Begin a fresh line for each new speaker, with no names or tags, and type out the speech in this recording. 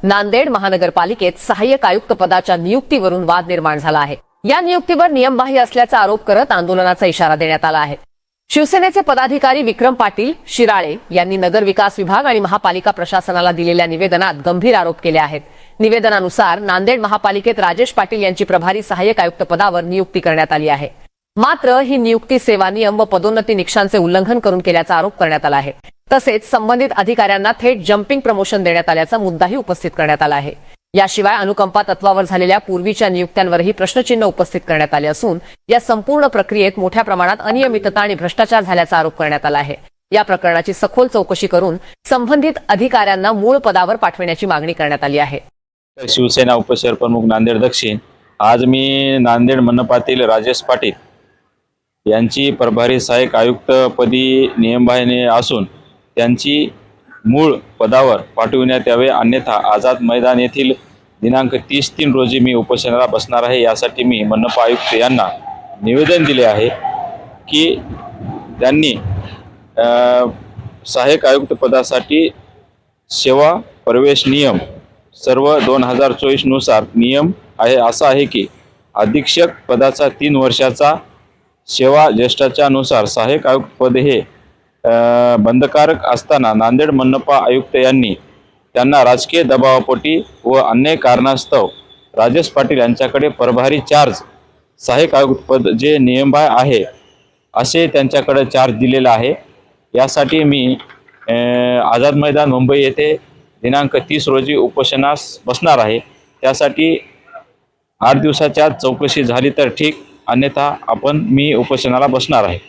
नांदेड महानगरपालिकेत सहाय्यक आयुक्त पदाच्या नियुक्तीवरून वाद निर्माण झाला आहे। या नियुक्तीवर नियमबाह्य असल्याचा आरोप करत आंदोलनाचा इशारा देण्यात आला आहे। शिवसेनेचे पदाधिकारी विक्रम पाटील शिराळे यांनी नगर विकास विभाग आणि महापालिका प्रशासनाला दिलेल्या निवेदनात गंभीर आरोप केले आहेत। निवेदनानुसार नांदेड महापालिकेत राजेश पाटील यांची प्रभारी सहाय्यक आयुक्त पदावर नियुक्ती करण्यात आली आहे। मात्र ही नियुक्ती सेवा नियम व पदोन्नती निकषांचे उल्लंघन करून केल्याचा आरोप करण्यात आला आहे। तसेच संबंधित अधिकाऱ्यांना थेट जम्पिंग प्रमोशन देण्यात आल्याचा मुद्दाही उपस्थित करण्यात आला आहे। याशिवाय अनुकंपा तत्वावर झालेल्या पूर्वीच्या नियुक्त्यांवरही प्रश्नचिन्ह उपस्थित करण्यात आले असून या संपूर्ण प्रक्रियेत मोठ्या प्रमाणात अनियमितता आणि भ्रष्टाचार झाल्याचा आरोप करण्यात आला आहे। या प्रकरणाची सखोल चौकशी करून संबंधित अधिकाऱ्यांना मूळ पदावर पाठवण्याची मागणी करण्यात आली आहे।
शिवसेना उपशहरप्रमुख नांदेड दक्षिण आज मी नांदेड मनपातील राजेश पाटील यांची प्रभारी सहाय्यक आयुक्त पदी नियमबाह्य असून त्यांची मूळ पदावर पाठविण्यात यावे, अन्यथा आझाद मैदान येथील दिनांक 30/3 रोजी मी उपोषणाला बसणार आहे। यासाठी मी मनपा आयुक्त यांना निवेदन दिले आहे की त्यांनी सहाय्यक आयुक्त पदासाठी सेवा प्रवेश नियम सर्व 2024 नुसार नियम आहे असा आहे की अधीक्षक पदाचा 3 वर्षाचा सेवा ज्येष्ठाच्या नुसार सहाय्यक आयुक्त पद हे बंधनकारक असताना नांदेड मनपा आयुक्त यांनी त्यांना राजकीय दबावापोटी व अन्य कारणास्तव राजेश पाटील यांच्याकडे प्रभारी चार्ज सहाय्यक आयुक्त पद जे नियमबाह्य आहे असे त्यांच्याकडे चार्ज दिलेला आहे। यासाठी मी आझाद मैदान मुंबई येथे दिनांक 30 रोजी उपोषणास बसणार आहे। त्यासाठी 8 दिवसाच्या चौकशी झाली तर ठीक, अन्यथा मी उपोषणाला बसणार आहे।